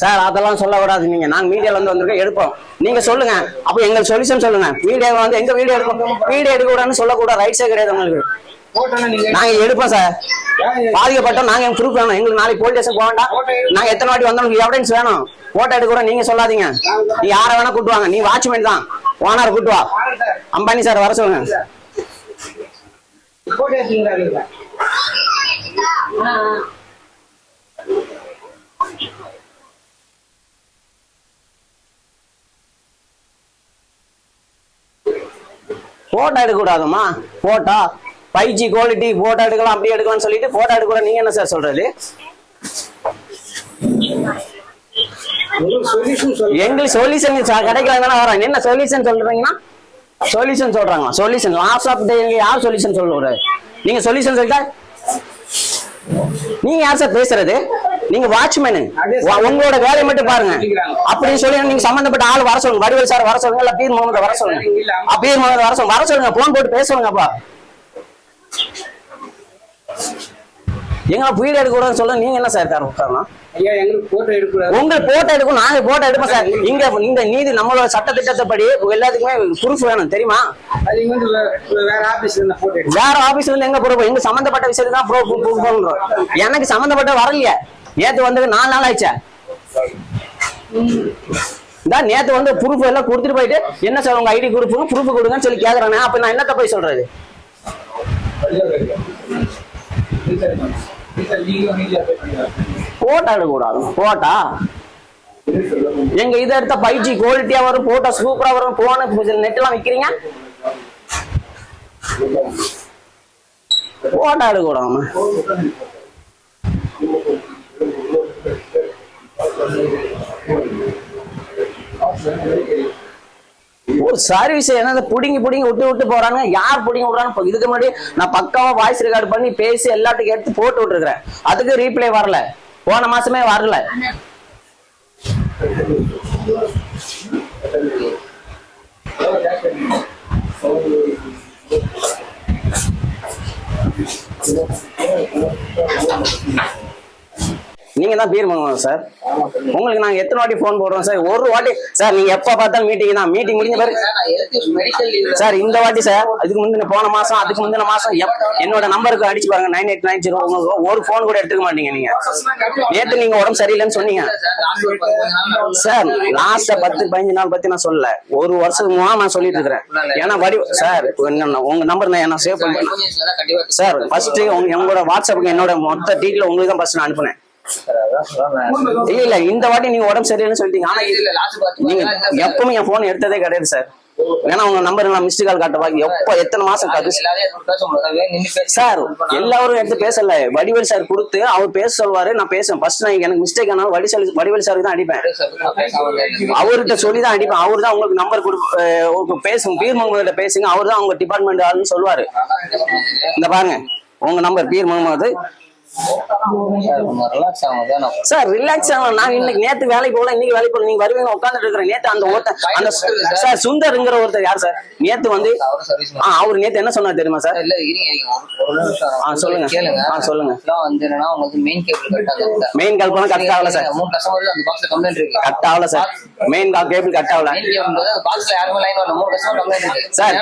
Sir அதெல்லாம் சொல்லக்கூடாது. நாங்க மீடியால இருந்து வந்திருக்கோம், எடுப்போம். நீங்க சொல்லுங்க, அப்ப எங்களுக்கு சொல்யூஷன் சொல்லுங்க. வீடியோ வந்து எங்க வீடியோ எடுப்போம், வீடியோ எடுக்க கூடாதுன்னு சொல்லக்கூடாது, ரைட்ஸே கிடையாது உங்களுக்கு. நாங்க எடுப்போம் சார், பாதிக்கப்பட்டோம். நாங்க ப்ரூஃப் வேணும் எங்களுக்கு. நாளைக்கு போலீஸ் ஸ்டேஷன் போக வேண்டாம். நாங்க எத்தனை வாட்டி வந்தோம், எவிடன்ஸ் வேணும். போட்டோ எடுக்க கூட நீங்க சொல்லாதீங்க. நீ யாரை வேணா கூட்டு வாங்க, நீ வாட்ச்மேன் தான், ஓனர் கூட்டு வா. அம்பானி சார் வர சொல்லுங்க. போட்டோ எடுக்க கூடாதுமா, போட்டோ 5G குவாலிட்டி போட்டோ எடுக்கலாம், அப்படி எடுக்கலாம்னு சொல்லிட்டு போட்டோ எடுக்க கூட நீங்க என்ன சார் சொல்றது? எங்களுக்கு சொல்யூஷன் கிடைக்கல வராங்க. என்ன சொல்யூஷன் சொல்றீங்கன்னா சொல்யூஷன் சொல்றாங்களா? சொல்யூஷன் லாஸ்ட் ஆஃப் டே யார் சொல்யூஷன் சொல்லுவாரு? நீங்க சொல்யூஷன் சொல்லிட்டா நீங்க யார் சார் பேசுறது? நீங்க வாட்ச்மேனு, உங்களோட வேலையை மட்டும் பாருங்க. அப்படின்னு சொல்லி நீங்க சம்பந்தப்பட்ட ஆள் வர சொல்லுங்க. வடிவேல் சார் வர சொல்லுங்க, இல்ல பீர் முகமது வர சொல்லுங்க. பீர் முகமது வர சொல்லுங்க, போன் போட்டு பேசுவாங்கப்பா. எங்களை வீடியோ எடுக்க கூடாதுன்னு சொல்ல நீங்க என்ன சார் காரணம்? உங்களுக்கு போட்டோ எடுக்கும், நாங்க போட்டோ எடுப்போம் சார். இந்த நீதி நம்மளோட சட்ட திட்டத்தைப்படி எல்லாத்துக்குமே ப்ரூஃப் வேணும் தெரியுமா? வேற ஆபீஸ்ல இருந்து எங்க ப்ரூஃப்? எங்க சம்பந்தப்பட்ட விஷயத்துக்கு தான் ப்ரூஃப் பண்றோம். எனக்கு சம்பந்தப்பட்ட வரலையே. நேத்து வந்து 4 நாள் ஆயிடுச்சா? நேத்து வந்து ப்ரூஃப் எல்லாம் கொடுத்துட்டு போயிட்டு என்ன சார் உங்க ஐடி ப்ரூஃப் கொடுங்கன்னு சொல்லி கேக்குறானே. அப்ப நான் என்னத்த போய் சொல்றது? போட்டோ எடுக்கூடாது. போட்டா எங்க இதை எடுத்த 5G குவாலிட்டியா வரும், போட்டோ சூப்பரா வரும். போன நெட் எல்லாம் விக்கிறீங்க, போட்டோ எடுக்கூடாது. ஒரு சர்வீஸ் என்ன புடிங்கி விட்டு போறாங்க. யார் புடிங்கி விடுறாங்க? இதுக்கு முன்னாடி நான் பக்காவா வாய்ஸ் ரெக்கார்ட் பண்ணி பேசி எல்லாத்துக்கும் எடுத்து போட்டு விட்டுருக்கேன். அதுக்கு ரீப்ளை வரல, போன மாசமே வரல. நீங்க தான் பீர் வாங்குவோம் சார். உங்களுக்கு நாங்க எத்தனை வாட்டி போன் போடுறோம் சார்? ஒரு வாட்டி சார், நீங்க எப்ப பார்த்தாலும் மீட்டிங் தான். மீட்டிங் முடிஞ்ச பிறகு சார் இந்த வாட்டி சார், அதுக்கு முந்தின போன மாசம், அதுக்கு முந்தின மாசம் என்னோட நம்பருக்கு அடிச்சு பாருங்க, 9890. உங்களுக்கு ஒரு போன் கூட எடுத்துக்க மாட்டீங்க. நீங்க நேத்து நீங்க உடம்பு சரியில்லைன்னு சொன்னீங்க சார். லாஸ்ட் 10-15 நாள் பத்தி நான் சொல்லல, ஒரு வருஷத்துக்கு முன்னாடி நான் சொல்லிட்டு இருக்கிறேன். ஏன்னா சார் உங்க நம்பர் நான் சேவ் பண்ணேன் சார். ஃபர்ஸ்ட் உங்களோட வாட்ஸ்அப்புக்கு என்னோட மொத்த டீட்டெயில் உங்களுக்கு தான் ஃபர்ஸ்ட் நான் அனுப்புனேன். இல்ல இந்த வாட்டி நீங்க உடம்பு சரியில்லைன்னு சொல்லிட்டீங்க. ஆனா நீங்க எப்பவுமே என் போன் எடுத்ததே கிடையாது சார். ஏன்னா உங்க நம்பர் நான் மிஸ்டு கால் காட்டுவா. எப்ப எத்தனை மாசம் சார் எல்லாரும் எடுத்து பேசல. வடிவேல் சார் கொடுத்து அவர் பேச சொல்வாரு, நான் பேசுவேன். ஃபர்ஸ்ட் நான் எனக்கு மிஸ்டேக் ஆனாலும் வடிவேல் சாருக்கு தான் அடிப்பேன். அவர்கிட்ட சொல்லி தான் அடிப்பேன். அவரு தான் உங்களுக்கு நம்பர் பேசுங்க, பீர் முகமது பேசுங்க. அவரு தான் உங்க டிபார்ட்மெண்ட் ஆளுன்னு சொல்லுவாரு. இந்த பாருங்க உங்க number Peer Mohammed sir. Relax ஆகும். நான் இன்னைக்கு நேத்து வேலைக்கு போகல, இன்னைக்கு வேலைக்கு போகல. நீங்க வருவீங்க, உட்காந்துட்டு இருக்கிறேன். நேத்து அந்த சார் சுந்தர்ங்கிற ஒருத்தர் யார் சார்? நேத்து வந்து அவரு நேத்து என்ன சொன்னார் தெரியுமா சார்? சொல்லுங்க சொல்லுங்க. மெயின் கேபிள் கட் ஆகல சார். கட் ஆகல சார். மெயின் கேபிள் கட் ஆகல சார்.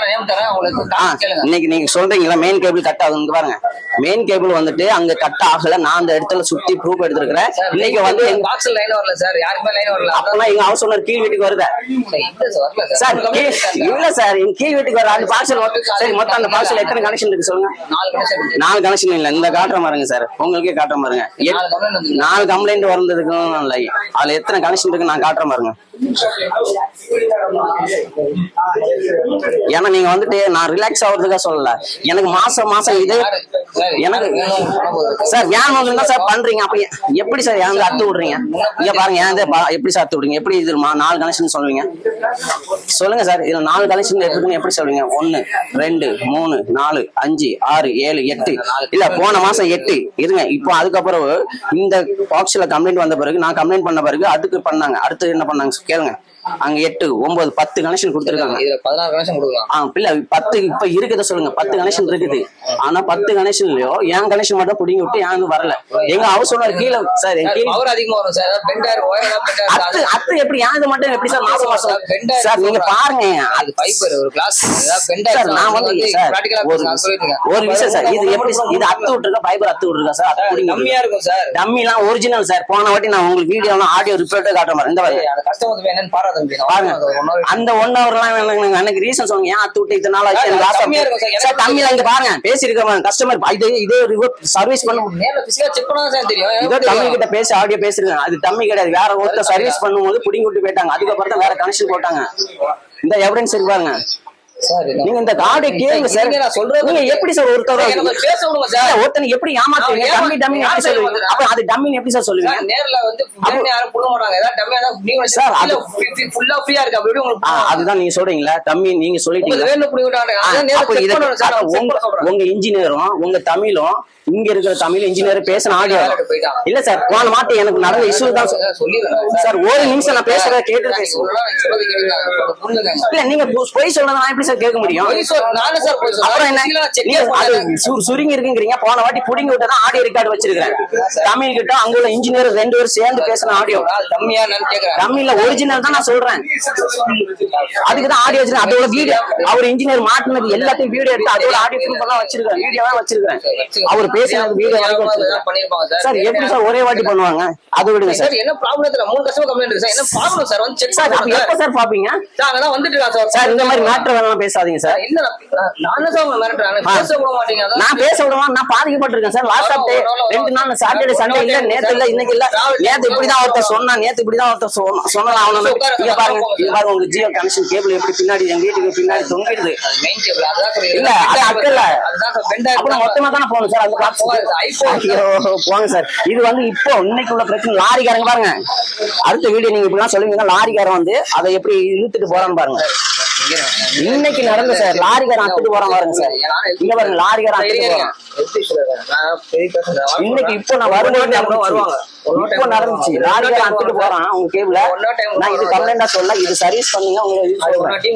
இன்னைக்கு நீங்க சொல்றீங்களா மெயின் கேபிள் கட் ஆகுதுன்னு? பாருங்க, மெயின் கேபிள் வந்துட்டு அங்க கட் ஆகல. நான் அந்த இடத்துல சுத்தி ப்ரூஃப் எடுத்துருக்கேன். இன்னைக்கு வந்து எங்க பாக்ஸ்ல லைன் வரல சார். யாருமே லைன் வரல. அப்பலாம் எங்க ஹவுஸ் ஓனர் கீழ் வீட்டுக்கு வருது சார். இல்ல சார், எங்க கீழ் வீட்டுக்கு வர அந்த பார்சல் சரி. மொத்தம் அந்த பார்சல் எத்தனை கனெக்ஷன் இருக்கு சொல்லுங்க? 4 கனெக்ஷன் இல்ல. இந்த காட்டுற பாருங்க சார், உங்களுக்கே காட்டுற பாருங்க. 4 கம்ப்ளைண்ட் வந்ததுக்கும் அதுல எத்தனை கனெக்ஷன் இருக்கு நான் காட்டுற பாருங்க. ஏன்னா நீங்க வந்துட்டு நான் ரிலாக்ஸ் ஆகுறதுக்காக சொல்லல. எனக்கு மாசம் இது எனக்கு சார் ஏன் சார் பண்றீங்க? அப்ப எப்படி சார் ஏன் அத்து விடுறீங்க? இங்க பாருங்க, ஏன் எப்படி சார் அத்து விடுறீங்க? எப்படி இது 4 கனெக்ஷன் சொல்லுவீங்க? சொல்லுங்க சார். இதுல 4 கனெக்ஷன் இருக்குன்னு எப்படி சொல்லுவீங்க? 1 2 3 4 5 6 7 8 இல்ல போன மாசம் 8 இருங்க. இப்போ அதுக்கப்புறம் இந்த பாக்ஸ்ல கம்ப்ளைண்ட் வந்த பிறகு, நான் கம்ப்ளைண்ட் பண்ண பிறகு அதுக்கு பண்ணாங்க. அடுத்து என்ன பண்ணாங்க கேளுங்க. அங்க 8 9 10 கனெக்ஷன் கொடுத்துருக்காங்க. இதுல 16 கனெக்ஷன் கொடுக்கலாம். இல்ல 10 இப்ப இருக்குத சொல்லுங்க. 10 கனெக்ஷன் இருக்குது. ஆனா 10 கனெக்ஷன்லயோ என் கனெக்ஷன் மட்டும் புடிங்கி விட்டு ஏன் வரல. எங்க ஹவுஸ் ஓனர் கீழே சார் பவர் அதிகமா வரும் சார். பெண்டர் ஒயர் அத்து எப்படி ஏன் மட்டும் எப்படி சார் மாசம் மாசம் சார் நீங்க பாருங்க. அது ஃபைபர் ஒரு கிளாஸ் பெண்டர் சார் நான் வந்து ஒரு விஷயம் சார். இது எப்படி இது அத்து விட்டுருக்கா ஃபைபர் அத்து விட்டுருக்கா சார்? அது புடிங்க கம்மியா இருக்கும் சார். டம்மிலாம் original sir. போன வாட்டி நான் உங்களுக்கு வீடியோலாம் ஆடியோ ரிப்போர்ட்டே காட்டுற மாதிரி இந்த மாதிரி கஸ்டமர் என்னன்னு பாருங்க. அந்த 1 ஹவர்லாம் எனக்கு ரீசன் சொல்லுங்க. ஏன் அத்து விட்டு இத்தனை நாள் ஆச்சு சார்? டம்மில இங்க பாருங்க பேசிருக்கேன் கஸ்டமர் இதே சர்வீஸ் பண்ண நேர்ல பிசிக்கலா செக் பண்ணா சார் தெரியும். இதோ டம்மி கிட்ட பேசி ஆடியோ பேசிருக்கேன். அது டம்மி கிடையாது. வேற ஒருத்தர் சர்வீஸ் பண்ணும்போது புடிங்கி விட்டு போயிட்டாங்க. அதுக்கப்புறம் தான் வேற கனெக்ஷன் போட்டாங்க. இந்த எவிடன்ஸ் இருக்கு பாருங்க. நீங்க இந்த கார்டை கேளுங்க சார். நான் சொல்றது நீங்க எப்படி சார் ஒருத்தர் பேச விடுங்க சார். ஒருத்தனை எப்படி ஏமாத்துவீங்க? டம்மி டம்மி எப்படி சொல்லுவீங்க? அப்ப அது டம்மின்னு எப்படி சார் சொல்லுவீங்க? நேர்ல வந்து யாரும் புள்ள மாட்டாங்க. ஏதாவது டம்மியா தான் நீங்க சார் அது ஃபுல்லா ஃப்ரீயா இருக்கு. அப்படி உங்களுக்கு அதுதான் நீங்க சொல்றீங்களா டம்மி நீங்க சொல்லிட்டீங்க. வேணும் புடி விட்டாங்க. அத நேர்ல செக் பண்ணனும் சார். உங்க இன்ஜினியரும் உங்க தமிழும் இங்க இருக்கிற தமிழ் இன்ஜினியர் பேசின ஆடியோ இல்ல சார். போன மாட்டி எனக்கு நடந்த இஷ்யூ தான் சார். ஒரு நிமிஷம் நான் பேசுறத கேட்டு இல்ல நீங்க போய் சொல்றத நான் எப்படி சார் கேட்க முடியும்? அப்புறம் என்ன சுருங்கி இருக்குங்கிறீங்க. போன வாட்டி புடிங்கி விட்டதான் ஆடியோ ரெக்கார்டு வச்சிருக்கேன். தமிழ் கிட்ட அங்க உள்ள இன்ஜினியர் 2 பேரும் சேர்ந்து பேசின ஆடியோ தமிழ்ல ஒரிஜினல் தான் நான் சொல்றேன். அதுக்குதான் ஆடியோ வச்சிருக்கேன். அதோட வீடியோ அவர் இன்ஜினியர் மாட்டினது எல்லாத்தையும் வீடியோ எடுத்து அதோட ஆடியோ ப்ரூஃப் எல்லாம் வச்சிருக்கேன். வீடியோவா வச்சிருக்கேன். அவர் பேசினது வீடியோ வரைக்கும் சார். எப்படி சார் ஒரே வாட்டி பண்ணுவாங்க? அது விடுங்க சார். என்ன ப்ராப்ளம் தெரியல. 3 கஸ்டமர் கம்ப்ளைன்ட் இருக்கு சார். என்ன ப்ராப்ளம் சார்? வந்து செக் சார். எப்ப சார் பாப்பீங்க? சார் அங்க தான் வந்துட்டு இருக்கா சார். இந்த மாதிரி மேட்டர் வேணாம் பேசாதீங்க சார். இல்ல நான் தான் சார் மிரட்டறேன். பேச விட மாட்டீங்க. நான் பேச விடமா? நான் பாதிக்கப்பட்டிருக்கேன் சார். லாஸ்ட் ஆஃப் 2 நாள் சாட்டர்டே சண்டே இல்ல, நேத்து இல்ல, இன்னைக்கு இல்ல. நேத்து இப்படிதான் ஒருத்தர் சொன்னா. நேத்து இப்படிதான் ஒருத்தர் சொன்னலாம். அவன இங்க பாருங்க. இங்க பாருங்க உங்க ஜியோ கனெக்ஷன் கேபிள் எப்படி பின்னாடி எங்க வீட்டுக்கு பின்னாடி தொங்கிடுது. மெயின் கேபிள் அதுதான் இல்ல அது அக்கல்ல. அதுதான் சார் பெண்டர். அப்புறம் மொத்தமா தான போணும் சார். அந்த காசு போங்க சார். இது வந்து இப்போ இன்னைக்கு உள்ள பிரச்சனை. லாரிக்காரங்க பாருங்க. அடுத்த வீடியோ நீங்க இப்படிலாம் சொல்லுவீங்க. லாரிக்காரன் வந்து அதை எப்படி இழுத்துட்டு போறான்னு பாருங்க. இன்னைக்கு நடந்து சார். லாரிக்காரன் அத்துட்டு போறான் பாருங்க சார். இங்க பாருங்க லாரிக்காரன் அத்துட்டு போறான். இன்னைக்கு இப்போ நான் வருவாங்க. இப்போ நடந்துச்சு. லாரிக்காரன் அத்துட்டு போறான் உங்க கேபிள. நான் இது கம்ப்ளைண்டா சொல்ல. இது சர்வீஸ் பண்ணுங்க. உங்களுக்கு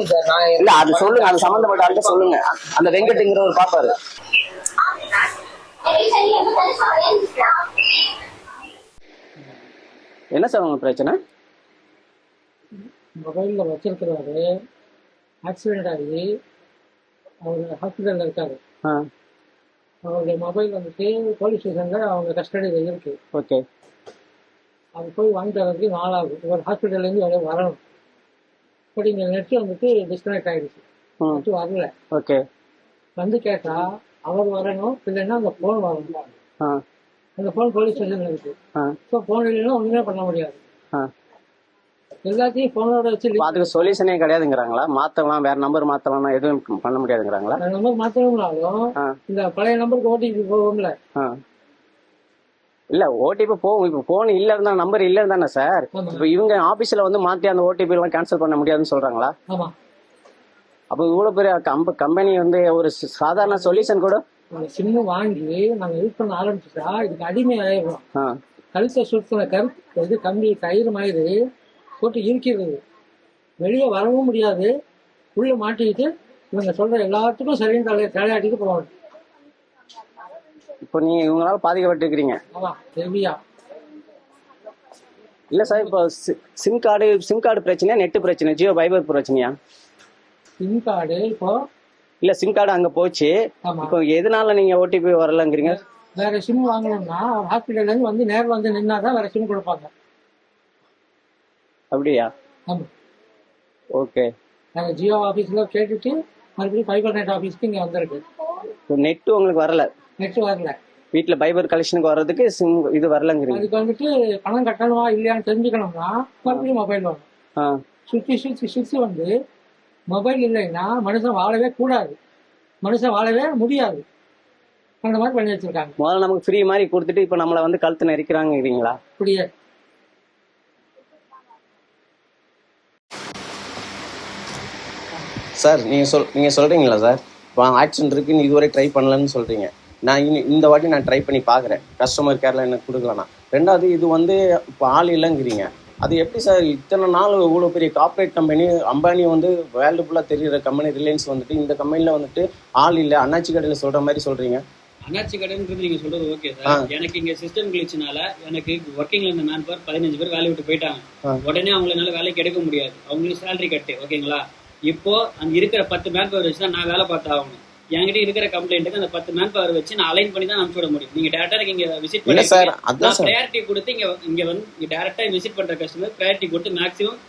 இல்ல அது சொல்லுங்க. அது சம்பந்தப்பட்ட ஆள்கிட்ட சொல்லுங்க. அந்த வெங்கட்டுங்கிற ஒரு பாப்பாரு. என்ன சார் உங்க பிரச்சனை? மொபைலில் வச்சிருக்கிறாரு. ஆக்சிடென்ட் ஆகி அவர் ஹாஸ்பிட்டலில் இருக்காரு. அவருடைய மொபைல் வந்துட்டு போலீஸ் ஸ்டேஷனில் அவங்க கஸ்டடியில் இருக்கு. ஓகே. அது போய் வாங்கிட்டு வரதுக்கு 4 ஆகும். இவர் ஹாஸ்பிட்டல்லேருந்து வெளியே வரணும். பட் இங்கே நெட்டு வந்துட்டு டிஸ்கனெக்ட் ஆகிடுச்சு. நெட்டு வரல. ஓகே. வந்து கேட்டால் அவர் வரணும், இல்லைன்னா அந்த ஃபோன் வரணும். அந்த ஃபோன் போலீஸ் ஸ்டேஷனில் இருக்கு. ஸோ ஃபோன் இல்லைன்னா ஒன்றுமே பண்ண முடியாது. எல்லாத்தையும் ஃபோனோட வச்சு அதுக்கு சொல்யூஷனே கிடையாதுங்கிறாங்களா? மாற்றலாம், வேற நம்பர் மாற்றலாம், எதுவும் பண்ண முடியாதுங்கிறாங்களா? நம்பர் மாற்றணும்னாலும் இந்த பழைய நம்பருக்கு ஓடிபி போகும்ல. இல்ல ஓடிபி போகும். இப்ப போன் இல்ல இருந்தா நம்பர் இல்ல தானே சார். இப்ப இவங்க ஆபீஸ்ல வந்து மாத்தி அந்த ஓடிபி எல்லாம் கேன்சல் பண்ண முடியாதுன்னு சொல்றாங்களா? ஆமா. அப்ப இவ்வளவு பெரிய கம்பெனி வந்து ஒரு சாதாரண சொல்யூஷன் கூட சிம்மு வாங்கி நாங்க யூஸ் பண்ண ஆரம்பிச்சுட்டா இதுக்கு அடிமை ஆயிடும். கழுத்தை சுத்தின கருத்து கம்பி கயிறு மாதிரி போட்டு இருக்கிறது. வெளியே வரவும் முடியாது. உள்ள மாட்டிக்கிட்டு இவங்க சொல்ற எல்லாத்துக்கும் சரின்னு தலையாட்டிட்டு போவாங்க. இப்போ நீங்க இவங்களால பாதிக்கப்பட்டிருக்கிறீங்க. ஆமா ஹெவியா. இல்ல சார், இப்போ சிம் கார்டு பிரச்சனையா, நெட் பிரச்சனை, ஜியோ ஃபைபர் பிரச்சனையா? சிம் கார்டு இப்போ இல்ல சிம் கார்டு அங்க போச்சு. இப்போ எதனால நீங்க ஓடிபி வரலங்கிறீங்க? வேற சிம் வாங்கணும்னா ஹாஸ்பிட்டல்ல இருந்து வந்து நேரில் வந்து நின்னாதான் வேற சிம் கொடுப்பாங்க. அப்படியா? ஆமா. ஓகே. நாங்க ஜியோ ஆபீஸ்ல கேட்டுட்டு மறுபடியும் ஃபைபர் நெட் ஆபீஸ்க்கு இங்க வந்திருக்கு. நெட் உங்களுக்கு வரல? நெட் வரல. வீட்டுல ஃபைபர் கனெக்ஷனுக்கு வர்றதுக்கு சிம் இது வரலங்கிறீங்க. அதுக்கு வந்துட்டு பணம் கட்டணுமா இல்லையான்னு தெரிஞ்சுக்கணும்னா மறுபடியும் மொபைல் வரும். சுத்தி வந்து மொபைல் இல்லைன்னா மனுஷன் வாழவே கூடாது, மனுஷன் வாழவே முடியாது. அந்த மாதிரி பண்ணி வச்சிருக்காங்க. முதல்ல நமக்கு ஃப்ரீ மாதிரி கொடுத்துட்டு இப்ப நம்மள வந்து கழுத்து நெரிக்கிறாங்கிறீங்களா? அப்படியே. சார் நீங்க சொல்றீங்களா சார், இப்போ ஆக்சிடென்ட் இருக்குன்னு இதுவரை ட்ரை பண்ணலன்னு சொல்றீங்க. நான் இந்த வாட்டி நான் ட்ரை பண்ணி பார்க்குறேன். கஸ்டமர் கேர்ல எனக்கு கொடுக்கலண்ணா. ரெண்டாவது இது வந்து இப்போ ஆள் இல்லைங்கிறீங்க. அது எப்படி சார் இத்தனை நாள் இவ்வளோ பெரிய கார்ப்பரேட் கம்பெனி, அம்பானி வந்து வேர்ல்டு ஃபுல்லாக தெரியுற கம்பெனி ரிலையன்ஸ் வந்துட்டு இந்த கம்பெனியில் வந்துட்டு ஆள் இல்லை, அண்ணாச்சி கடையில் சொல்கிற மாதிரி சொல்கிறீங்க. அண்ணாச்சி கடைன்றது நீங்கள் சொல்கிறது ஓகே சார். எனக்கு இங்கே சிஸ்டம் கிளிச்சுனால எனக்கு ஒர்க்கிங்கில் இருந்த மேன் பவர் 15 பேர் வேலையை விட்டு போயிட்டாங்க. உடனே அவங்களால வேலைக்கு எடுக்க முடியாது, அவங்களுக்கு சேலரி கட்டு ஓகேங்களா. இப்போ அங்கே இருக்கிற 10 மேன் பவர் வச்சு தான் நான் வேலை பார்த்தாகணும். என்கிட்ட இருக்கிற கம்ப்ளைண்ட்டுக்கு அந்த 10 மேன் பவர் வச்சு நான் அலைன் பண்ணி தான் அனுப்பிச்சு விட முடியும். நீங்க டேரக்டா இங்க விசிட் பண்ணி நான் ப்ரையாரிட்டி கொடுத்து இங்க வந்து டேரக்டா விசிட் பண்ற கஸ்டமர் ப்ரையாரிட்டி கொடுத்து மேக்ஸிமம்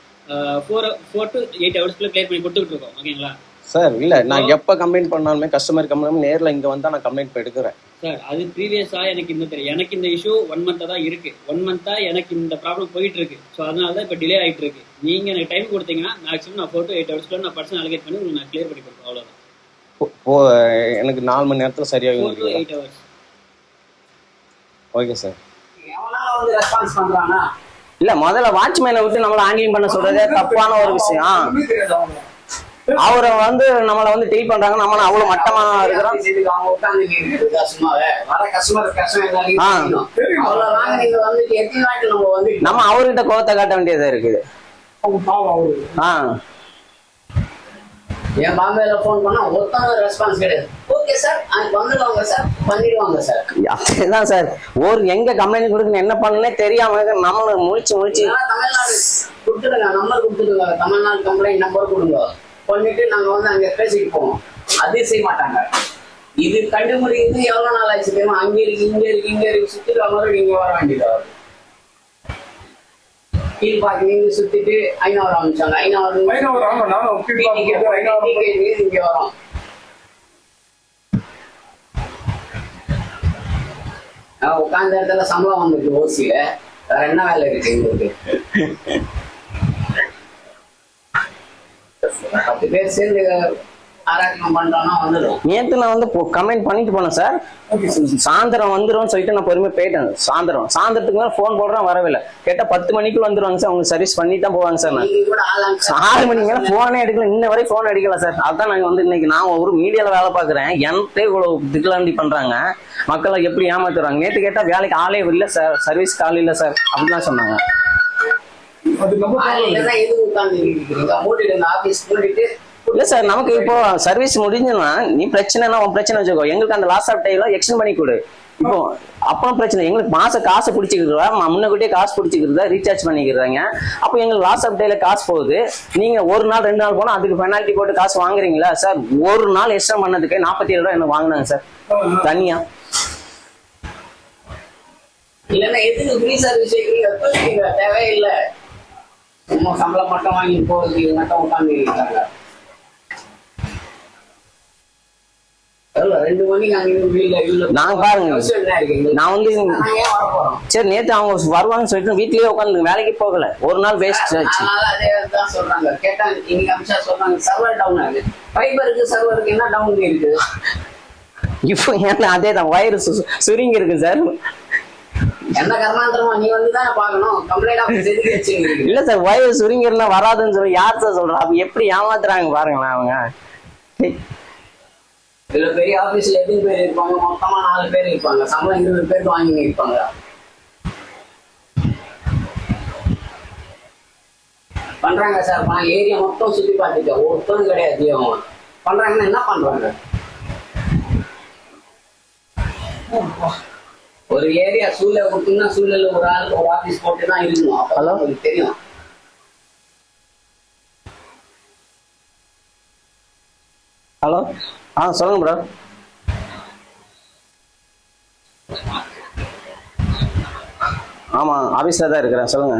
4 to 8 ஹவர்ஸ்க்குள்ள கிளியர் பண்ணி கொடுத்துட்டு இருக்கோம் ஓகேங்களா சார். இல்ல நான் எப்ப கம்ப்ளைண்ட் பண்ணாலுமே கஸ்டமர் கம்ப்ளைண்ட் நேர்ல இங்க வந்தா நான் கம்ப்ளைண்ட் எடுக்கிறேன் சார். அது ப்ரீவியஸா எனக்கு இன்னும் தெரியும். எனக்கு இந்த இஷ்யூ 1 மந்த்தா தான் இருக்கு. 1 மந்த்தா எனக்கு இந்த ப்ராப்ளம் போயிட்டு இருக்கு. ஸோ அதனால தான் இப்போ டிலே ஆயிட்டு இருக்கு. நீங்க எனக்கு டைம் கொடுத்தீங்கன்னா மேக்ஸிமம் நான் 4 to 8 ஹவர்ஸ்க்குள்ள நான் பர்சனல் அலோகேட் பண்ணி உங்களுக்கு நான் கிளியர் பண்ணி கொடுப்பேன். அவ்வளவுதான். எனக்கு 4 மணி நேரத்துல சரியாகும். 4 to 8 hours. Okay sir. வந்து ரெஸ்பான்ஸ் பண்றானா இல்ல முதல்ல வாட்ச்மேனை விட்டு நம்மள ஹேண்டில் பண்ண சொல்றதே தப்பான ஒரு விஷயம். அவரை வந்து நம்மள வந்து டீல் பண்றாங்க, நம்மள அவ்வளவு மட்டமா இருக்கிறோம். அவங்க உட்காந்து கஷ்டமாவே வர கஸ்டமர் கஷ்டம் நம்ம அவர்கிட்ட கோவத்தை காட்ட வேண்டியதா இருக்குது. என் பாம்பேல போன் பண்ணா ஒருத்தவங்க ரெஸ்பான்ஸ் கிடையாது. ஓகே சார் வந்துடுவாங்க சார், பண்ணிடுவாங்க சார். அதுதான் சார், ஒரு எங்க கம்ப்ளைண்ட் கொடுக்கணும் என்ன பண்ணனே தெரியாம நம்மள முழிச்சு தமிழ்நாடு கொடுத்துடுங்க, நம்பர் கொடுத்துடுங்க, தமிழ்நாடு கம்ப்ளைண்ட் நம்பர் கொடுங்க, பண்ணிட்டு நாங்க வந்து அங்க பேசிட்டு போவோம். அது செய்ய மாட்டாங்க. இது கண்டுபிடிக்கிறது எவ்வளவு நாள் ஆச்சு தெரியுமா? அங்க இருக்கு இங்க இருக்கு இங்க இருக்கு சுத்திட்டு அவங்க இங்க வர வேண்டியது. கீழ் பார்க்க நீங்க சுத்திட்டு 500 ஆரம்பிச்சாங்க. 500 இங்க வரும். உட்கார்ந்த இடத்துல சம்பளம் வந்துருக்கு ஓசியில. வேற என்ன வேலை இருக்கு எங்களுக்கு? 10 பேர் சேர்ந்து ஆராய்ச்சி பண்றோம்னா வந்துடும். நேற்று நான் வந்து கமெண்ட் பண்ணிட்டு போனேன் சார். சாயந்தரம் வந்துடும் சொல்லிட்டு நான் பொறுமையா போயிட்டேன். சாயந்தரத்துக்கு மேலே ஃபோன் போடுறேன், வரவில்லை. கேட்டா 10 மணிக்குள்ள வந்துருவாங்க சார், அவங்க சர்வீஸ் பண்ணிட்டு தான் போவாங்க சார். நான் 6 மணிக்கு மேலே ஃபோனே எடுக்கல, இன்ன வரை ஃபோன் அடிக்கல சார். அதுதான் நாங்கள் வந்து இன்னைக்கு நான் ஒரு மீடியால வேலை பார்க்குறேன், என்கிட்ட இவ்வளவு திக்கலாண்டி பண்றாங்க, மக்களை எப்படி ஏமாத்துறாங்க. நேற்று கேட்டா வேலைக்கு ஆளே இல்லை சார், சர்வீஸ் கால் இல்லை சார் அப்படிதான் சொன்னாங்க. இல்ல சார், நமக்கு இப்போ சர்வீஸ் முடிஞ்சுன்னா நீ பிரச்சனைனா உன் பிரச்சனை வச்சுக்கோ, எங்களுக்கு அந்த லாஸ் ஆஃப் டைம்ல எக்ஸ்டெண்ட் பண்ணி கொடு. இப்போ அப்புறம் பிரச்சனை எங்களுக்கு மாச காசு பிடிச்சிக்கிறதா, முன்னக்கூட்டியே காசு பிடிச்சிக்கிறதா, ரீசார்ஜ் பண்ணிக்கிறாங்க. அப்போ எங்களுக்கு லாஸ் ஆஃப் டைல காசு போகுது. நீங்க 1 நாள் 2 நாள் போனா அதுக்கு பெனால்ட்டி போட்டு காசு வாங்குறீங்களா சார்? 1 நாள் எக்ஸ்டெண்ட் பண்ணதுக்கு 47 ரூபாய் என்ன வாங்கினாங்க சார் தனியா. இல்லன்னா எதுக்கு ஃப்ரீ சர்வீஸ் தேவையில்லை. சும்மா சம்பளம் மட்டும் வாங்கி போறதுக்கு மட்டும் உட்காந்து இருக்காங்க. 2 மணிக்கு நான் பாருங்க, நான் வந்து சரி நேற்று அவங்க வருவாங்கன்னு சொல்லிட்டு வீட்லயே உட்காந்து வேலைக்கு போகல, 1 நாள் வேஸ்ட் ஆச்சு. அதேதான் சொல்றாங்க. கேட்டா இன்னைக்கு அமிஷா சொல்றாங்க சர்வர் டவுன் ஆகுது. ஃபைபருக்கு சர்வருக்கு என்ன டவுன் இருக்கு? இப்போ ஏன்னா அதேதான் வயிறு சுருங்கி இருக்கு சார். என்ன கர்மாந்திரமா நீ வந்துதான் பாக்கணும். கம்ப்ளைண்ட் ஆஃபீஸ் எதுக்கு வச்சுங்க? இல்ல சார், வயிறு சுருங்கி இருந்தா வராதுன்னு சொல்லி யார் சார் சொல்றா? அப்ப எப்படி ஏமாத்துறாங்க பாருங்களேன் அவங்க. இதுல பெரிய ஆபீஸ்ல எத்தனை பேர் இருப்பாங்க? மொத்தமா 4 பேர் இருப்பாங்க. சம்பளம் 20 பேருக்கு வாங்கி இருப்பாங்க. பண்றாங்க சார், ஏரியா மொத்தம் சுத்தி பார்த்துட்டு ஒருத்தரும் கிடையாது. பண்றாங்கன்னா என்ன பண்றாங்க? ஒரு ஏரியா சூழ்நிலை கொடுத்தீங்கன்னா சூழ்நிலை ஒரு ஆளுக்கு ஒரு ஆபீஸ் போட்டு தான் இருக்கணும். அப்பதான் உங்களுக்கு தெரியும். ஹலோ, சொல்லுங்க ப்ரோ. ஆமா, ஆபீஸ்ல தான் இருக்கிறேன், சொல்லுங்க.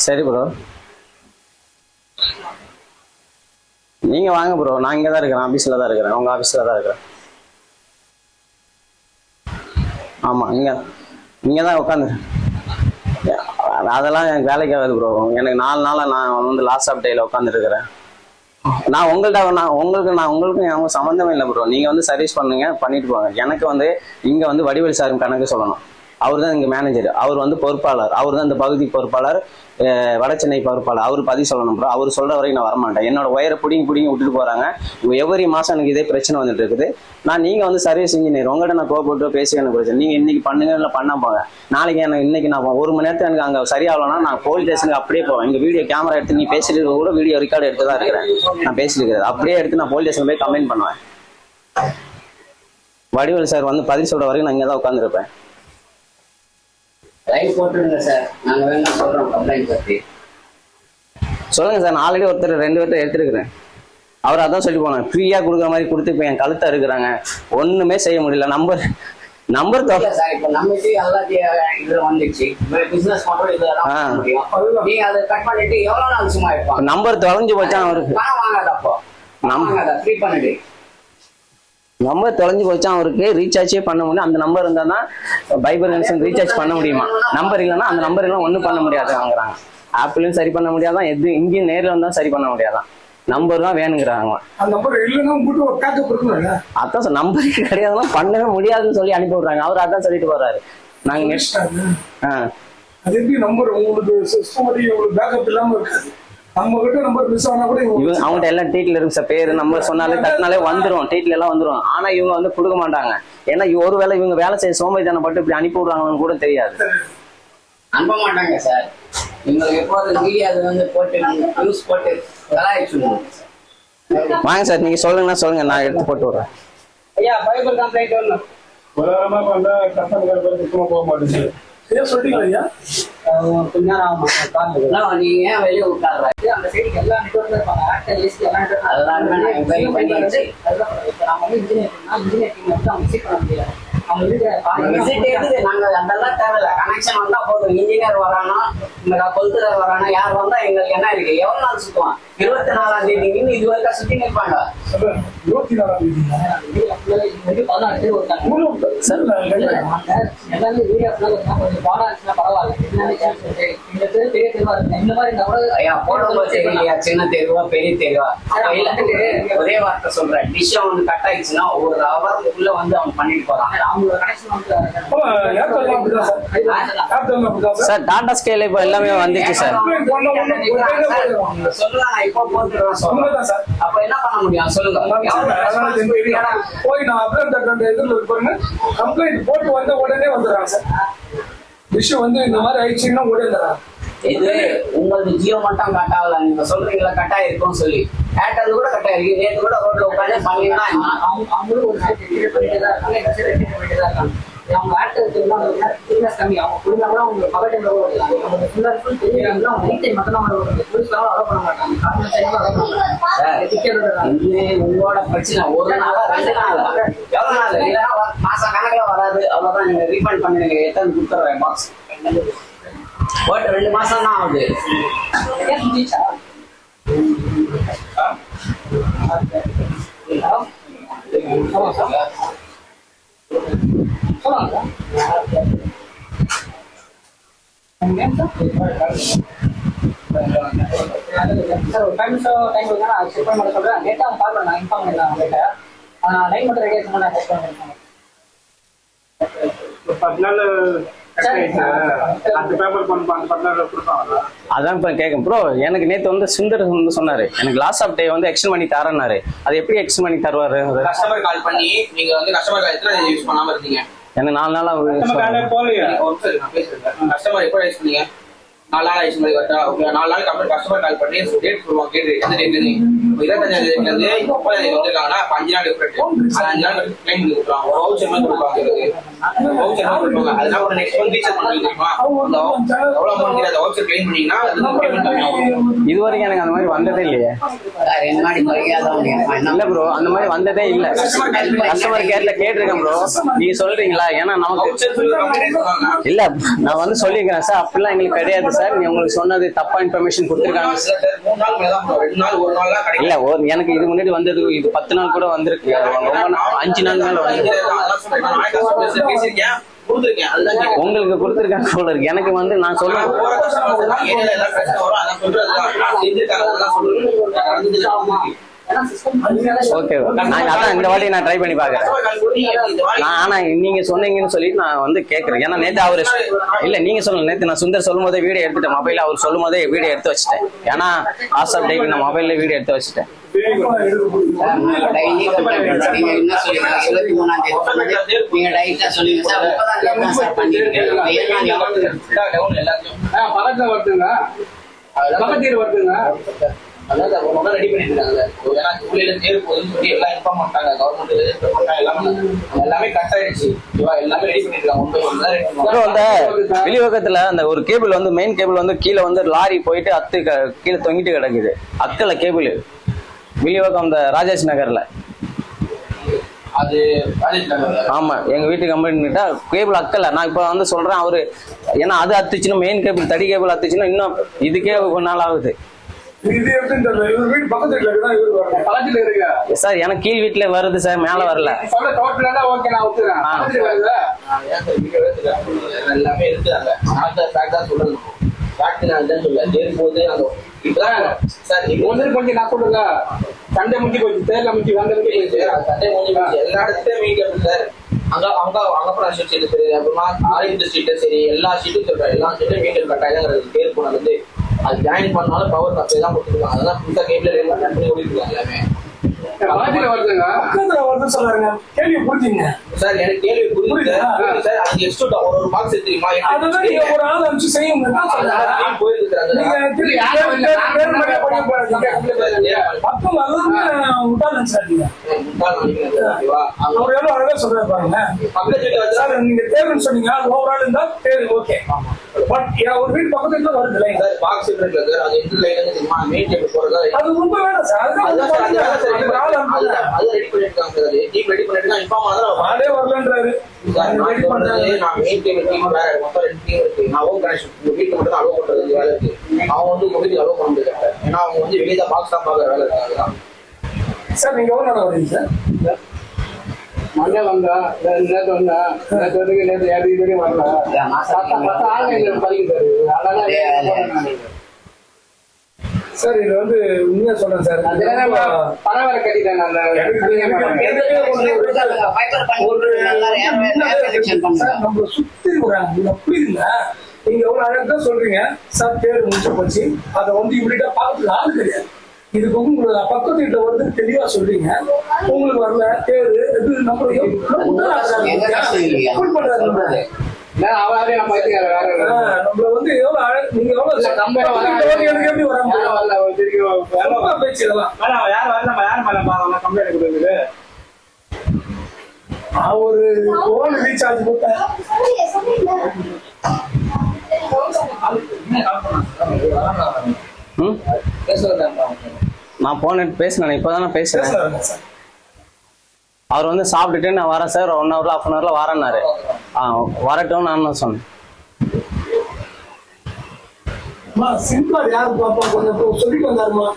சரி ப்ரோ, நீங்க வாங்க ப்ரோ, நான் இங்க தான் இருக்கிறேன், ஆபீஸ்ல தான் இருக்கிறேன், உங்க ஆபீஸ்ல தான் இருக்கிறேன். ஆமா, இங்க தான் உட்காந்து. அதெல்லாம் எனக்கு வேலைக்கு ஆகாது ப்ரோ. எனக்கு 4 நாளா நான் வந்து லாஸ் ஆஃப் டேல உட்காந்துட்டு இருக்கிறேன். நான் உங்களுக்கு அவங்க சம்மந்தமே இல்லை ப்ரோ. நீங்க வந்து சர்வீஸ் பண்ணுங்க, பண்ணிட்டு போங்க. எனக்கு வந்து இங்க வந்து வடிவேல் சார் கணக்கு சொல்லணும். அவர் தான் இங்க மேனேஜர், அவர் வந்து பொறுப்பாளர், அவர் தான் இந்த பகுதி பொறுப்பாளர், வட சென்னை பொறுப்பாளர். அவர் பதிவு சொல்லணும் ப்ரோ. அவர் சொல்ற வரைக்கும் நான் வரமாட்டேன். என்னோட ஒயரை பிடிங்கி விட்டுட்டு போறாங்க. எவரி மாசம் எனக்கு இதே பிரச்சனை வந்துட்டு இருக்குது. நீங்க வந்து சர்வீஸ் இன்ஜினியர், உங்கள்கிட்ட நான் கோபப்பட்டு பேசி எனக்கு பிரச்சனை. நீங்க இன்னைக்கு பண்ணுங்க, இல்லை பண்ண போங்க. நாளைக்கு இன்னைக்கு நான் 1 மணி நேரத்தில் எனக்கு அங்கே சரியாகலன்னா நான் போலீஸ் ஸ்டேஷனுக்கு அப்படியே போவேன். இங்க வீடியோ கேமரா எடுத்து நீ பேசிட்டு கூட வீடியோ ரெக்கார்டு எடுத்து தான் இருக்கிறேன். நான் பேசிட்டு இருக்கிறது அப்படியே எடுத்து நான் போலீஸ் ஸ்டேஷன் போய் கம்ப்ளைண்ட் பண்ணுவேன். வடிவேல் சார் வந்து பதில் சொல்ற வரைக்கும் நான் இங்கே தான் உட்காந்துருப்பேன். லைவ் போட்டுருங்க சார், நாங்க வேணா சொல்றோம் கம்ப்ளைண்ட் பத்தி. சொல்லுங்க சார். நான் ஆல்ரெடி ஒருத்தர் 2 பேர்த்த எடுத்துருக்கிறேன். அவர் அதான் சொல்லி போனேன், ஃப்ரீயா கொடுக்குற மாதிரி கொடுத்து இப்போ என் கழுத்தை இருக்கிறாங்க, ஒண்ணுமே செய்ய முடியல. நம்பர் சார் இப்போ நம்ம எல்லாத்தையும் இதுல வந்துச்சு, பிசினஸ் பண்றோம், இதெல்லாம் முடியும். நீங்க அதை கட் பண்ணிட்டு எவ்வளவு நாள் சும்மா இருப்பாங்க? நம்பர் தொலைஞ்சு போச்சா அவருக்கு? பணம் வாங்காதப்போ ஃப்ரீ பண்ணிட்டு நம்பர் தொலைஞ்சு போச்சா அவருக்கு ரீசார்ஜே பண்ண முடியும். அந்த நம்பர் இருந்தா தான் பைபர் கனெக்ஷன் ரீசார்ஜ் பண்ண முடியுமா? நம்பர் இல்லைன்னா அந்த நம்பர் எல்லாம் ஒன்றும் பண்ண முடியாது வாங்குறாங்க. ஆப்பிளும் சரி பண்ண முடியாதான், எது இங்கேயும் நேரில் வந்தால் சரி பண்ண முடியாதான். நம்பர் தான் வேணுங்கிறாங்க. அதான் சார் நம்பருக்கு கிடையாதுன்னா பண்ணவே முடியாதுன்னு சொல்லி அனுப்பி விடுறாங்க. அவர் அதான் சொல்லிட்டு போறாரு. நாங்க அவங்ககிட்ட எல்லாம் டீட்டில் இருக்கு சார், பேரு நம்பர் சொன்னாலே தட்டினாலே வந்துடும், டீட்டில் எல்லாம் வந்துடும். ஆனா இவங்க வந்து கொடுக்க மாட்டாங்க. ஏன்னா ஒருவேளை இவங்க வேலை செய்ய சோம்பேறித்தனம் பட்டு இப்படி அனுப்பி விடுறாங்கன்னு கூட தெரியாது. அனுப்ப மாட்டாங்க சார். உங்களுக்கு எப்போது மீடியா வந்து போட்டு நியூஸ் போட்டு வாங்க சார், நீங்க சொல்லுங்கன்னா சொல்லுங்க, நான் எடுத்து போட்டு விடுறேன். ஐயா பைபர் கம்ப்ளைண்ட் வரணும். ஒரு வாரமா பண்ணா கஸ்டமர் சுத்தமா போக மாட்டேங்குது. சொல்றீங்களா ஐயா? கொஞ்ச நேரம் ஆகும். நீங்க ஏன் வெளியே விட்டாரு? அந்த சைடுக்கு எல்லா நெட்வொர்க்ல இருப்பாங்க, ஆக்டர் லிஸ்ட் எல்லாம் அதெல்லாம் வெரிஃபை பண்ணியாச்சு. அதெல்லாம் இப்போ நாம வந்து இன்ஜினியர் டீம் வந்து அவங்க விசிட் பண்ண முடியாது. அவங்க விசிட் எடுத்து நாங்க அதெல்லாம் தேவையில்லை, கனெக்ஷன் வந்தா போதும். இன்ஜினியர் வரானா, இந்த கொளுத்துறர் வரானா, யார் வந்தா எங்களுக்கு என்ன இருக்கு? எவ்வளவு நாள் சுத்துவான்? 24ஆம் தேதி இது வரைக்கும் சுத்தி நிற்பாங்க. 24ஆம் தேதி 14 பேர் இருக்காங்க. எல்லாமே வீடியோ கொஞ்சம் பாடா இருந்துச்சுன்னா பரவாயில்ல. இந்த பேர் பெரிய தெருவா இருக்கு. இந்த மாதிரி இருந்தா கூட ஐயா போடும்போது தெரியலையா, சின்ன தெருவா பெரிய தெருவா? ஒரே வார்த்தை சொல்றேன், டிஷ் அவனுக்கு கட் ஆயிடுச்சுன்னா ஒரு ஹவருக்குள்ள வந்து அவன் பண்ணிட்டு போறான். அவங்களோட கனெக்ஷன் சார் டாடா ஸ்கேல் இப்போ எல்லாமே வந்துச்சு சார். சொல்லுங்க, இப்போ போட்டுருவேன் சொல்லுங்க சார். அப்ப என்ன பண்ண முடியும் சொல்லுங்க? போய் நான் அப்புறம் எதிரில் இருப்பாருங்க கம்ப்ளைண்ட் போட்டு வந்த உடனே வந்துடுறாங்க சார். விஷயம் வந்து இந்த மாதிரி ஆயிடுச்சுன்னா உடனே வந்துடுறாங்க. இது உங்களுக்கு ஜியோ மட்டும் கட் ஆகல, நீங்க சொல்றீங்களா கட் ஆயிருக்கும் சொல்லி. ஏர்டெல் கூட கட் ஆயிருக்கு. நேற்று கூட ரோட்ல உட்காந்து பண்ணீங்கன்னா அவங்களும் ஒரு பண்ணிட்டு தான் இருக்காங்க, பண்ணிட்டு தான் இருக்காங்க. அவங்க ஆக்டர் கம்மி, அவங்க புரிஞ்சா கூட அவங்க பகல் டைம்ல அவங்க ஃபுல் தெரியாங்க. அவங்க நைட் டைம் மட்டும் தான் அலோ பண்ண மாட்டாங்க. உங்களோட பிரச்சனை ஒரு நாளா 2 நாள் எவ்வளவு நாள் இல்லைன்னா மாசம் கணக்குல வராது. அவ்வளவுதான், நீங்க ரீஃபண்ட் பண்ணுங்க. எத்தனை கொடுத்துறேன் பாக்ஸ் போட்டு 2 மாசம் தான் ஆகுது. அதான் இப்ப கேட்கும் ப்ரோ. எனக்கு நேற்று வந்து சுந்தர் வந்து சொன்னாரு, எனக்கு லாஸ்ட் ஆஃப் டே வந்து எக்ஸ்டெண்ட் பண்ணி தரேன்னாரு. அது எப்படி எக்ஸ்டெண்ட் பண்ணி தருவாரு? கஸ்டமர் கால் பண்ணி நீங்க வந்து கஸ்டமர் கால் எத்தனை யூஸ் பண்ணாம இருந்தீங்க? எனக்கு 4 நாளா கஸ்டமர் எப்போ யூஸ் பண்ணீங்க? 4 நாள் ஆயிடுச்சு மாதிரி கரெக்டா? 4 நாளுக்கு அப்புறம் கஸ்டமர் கால் பண்ணி டேட் சொல்லுவாங்க. கேட்டு எந்த டேட் இருந்து 25ஆம் தேதியில இருந்து 30ஆம் தேதி வந்திருக்காங்கன்னா 5 நாள் டிஃபரெண்ட். 5 நாள் கிளைம் பண்ணி கொடுப்பாங்க. ஒரு வவுச்சர் மாதிரி கொடுப்பாங்க. வவுச்சர் மாதிரி கொடுப்பாங்க. அதனால ஒரு நெக்ஸ்ட் மந்த் ரீசார்ஜ் பண்ணி தெரியுமா? எவ்வளவு அமௌண்ட் அந்த வவுச்சர் கிளைம் பண்ணீங்கன்னா அது பேமெண்ட் ஆகும். இது வரைக்கும் எனக்கு அந்த மாதிரி வந்ததே இல்லையே. இல்ல ப்ரோ, அந்த மாதிரி வந்ததே இல்ல. கஸ்டமர் கேர்ல கேட்டிருக்கேன் ப்ரோ. நீங்க சொல்றீங்களா? ஏன்னா நமக்கு இல்ல, நான் வந்து சொல்லிக்கிறேன் சார், அப்படிலாம் எங்களுக்கு கிடையாது சார். நீ உங்களுக்கு சொன்னது தப்பா இன்ஃபர்மேஷன் கொடுத்துருக்காங்க. 3 நாள் மேல 2 நாள் 1 நாள் தான் இல்ல, எனக்கு இது முன்னாடி வந்தது இது 10 நாள் கூட வந்திருக்கு. 5 நாள் மேல வந்து உங்களுக்கு கொடுத்துருக்காங்க போல இருக்கு. எனக்கு வந்து நான் சொல்றேன் ஓகே, நான் அதான் இந்த வாட்டி நான் ட்ரை பண்ணி பாக்குறேன். ஆனா நீங்க சொன்னீங்கன்னு சொல்லிட்டு நான் வந்து கேக்குறேன். ஏன்னா நேத்து அவரு இல்ல, நீங்க சொல்லுங்க. நேத்து நான் சுந்தர் சொல்லும் போதே வீடியோ எடுத்துட்டேன் மொபைல்ல. அவர் சொல்லும் போதே வீடியோ எடுத்து வச்சுட்டேன். ஏன்னா வாட்ஸ்அப் டேக்கு நான் மொபைல்ல வீடியோ எடுத்து வச்சுட்டேன். ரெடி பண்ணிட்டு இருக்காங்க. ஏன்னா ஜூலைல தேர்வு போகுதுன்னு சொல்லி எல்லாம் இன்ஃபார்ம் பண்ணிட்டாங்க. கவர்மெண்ட் எல்லாமே கட் ஆயிடுச்சு. எல்லாமே ரெடி பண்ணிட்டு இருக்காங்க. அந்த வெளிவகத்துல அந்த ஒரு கேபிள் வந்து மெயின் கேபிள் வந்து கீழே வந்து லாரி போயிட்டு அத்து கீழே தொங்கிட்டு கிடக்குது. அக்கல கேபிள் வெளிவகம் அந்த ராஜேஷ் நகர்ல. அது ஆமா, எங்க வீட்டு கம்பெனிட்டா கேபிள் அக்கல. நான் இப்ப வந்து சொல்றேன் அவரு, ஏன்னா அது அத்துச்சுன்னா மெயின் கேபிள் தடி கேபிள் அத்துச்சுன்னா இன்னும் இதுக்கே கொஞ்ச நாள் ஆகுது சார். எனக்கு கீழ் வீட்டுல வருது சார், மேல வரல. எல்லாமே இருக்குதாங்க. சொல்றது நான் சொல்ல தேர் போது இப்பதான் சார் கொஞ்சம் நான் சொல்லுங்க. சண்டை முடிஞ்சு போச்சு, தேர்ல முடிஞ்சு வந்த சண்டை முடிஞ்சு எல்லா இடத்துலயும் மீன் சார். அங்க அவங்க அங்கப்புறம் சரி, அப்புறமா ஆரஞ்சு ஸ்ட்ரீட் சரி, எல்லா சீட்டும் சொல்றேன். எல்லா சீட்டும் மீன் கட்டாயம் தேர் போனது. அது ஜாயின் பண்ணாலும் பவர் சப்ளை தான் கொடுத்துருக்காங்க. அதெல்லாம் புதுசா கேபிள் ரன் பண்ணி ஓடிட்டு எல்லாமே சார். எனக்கு கேள்வி புரியுது சார். அது எக்ஸ்ட்ரா ஒரு பாக்ஸ் தெரியுமா சொன்னீங்க. ஒரு வீட்டு பக்கத்துல வருது பாக்ஸ் இருக்கு சார். அது எந்த லைன் தெரியுமா? மெயின் கேபிள் போறதா அது ரொம்ப வேணும் சார். அது ரெடி பண்ணிருக்காங்க சார். டீம் ரெடி பண்ணிட்டு தான் இன்ஃபார்ம் ஆனா ஆளே வரலன்றாரு. ரெடி பண்றது நான் மெயின் கேபிள் டீம் வேற மொத்தம் 2 டீம் இருக்கு. நான் ஓன் கனெக்ஷன் வீட்டுக்கு மட்டும் அலோவ் பண்றது வேலை இருக்கு. அவங்க வந்து மொபைல் அலோவ் பண்ண முடியாது. ஏன்னா அவங்க வந்து வெளியே தான் பாக்ஸ் தான் பார்க்குற வேலை இருக்காங்க சார். நீங்க எவ்வளோ நேரம் வரீங்க சார்? மண்டே வந்தா நேற்று வந்தா நேற்று யாரும் இது வரையும் வரல. ஆன்லைன்ல பதிக்கிறாரு. சார் இது வந்து உண்மையா சொல்றேன் சார். பணம் வேற கட்டிட்டாங்க. நம்ம சுத்தி விடுறாங்க. புரியுதுங்க. நீங்க எவ்வளவு அழகா சொல்றீங்க சார். பேர் முடிச்சு போச்சு. அதை வந்து இப்படிட்டா பார்க்கறதுக்கு ஆள் கிடையாது. இதுக்கு உங்களுக்கு பக்கத்து வீட்டுல வந்து தெளிவா சொல்றீங்க. உங்களுக்கு வரல தேர்வு இது நம்மள வந்து எவ்வளவு நீங்க எப்படி வர பேச்சு இதெல்லாம் ஒரு போன் ரீசார்ஜ் போட்டேன். நான் போன பேசினேன். இப்பதானே பேசுறேன். அவர் வந்து சாப்பிட்டுட்டு நான் வரேன் சார் 1 hour 1/2 hour வரேன்னாரு. வரட்டும் நான் சொன்னேன். சிம்பிளா யாரு பாப்பா கொஞ்சம் சொல்லிட்டு வந்தாருமா.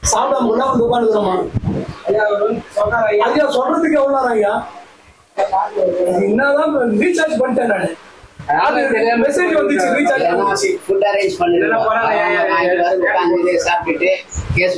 சாப்பிடாம கொண்டா வந்து உட்காந்துக்கிறோமா. ஐயா சொல்றதுக்கு எவ்வளோ ஐயா? என்னதான் ரீசார்ஜ் பண்ணிட்டேன் நானு. மெசேஜ் வந்துச்சு ரீசார்ஜ் ஃபுட் அரேஞ்ச் பண்ணிட்டு சாப்பிட்டுட்டு கேஸ்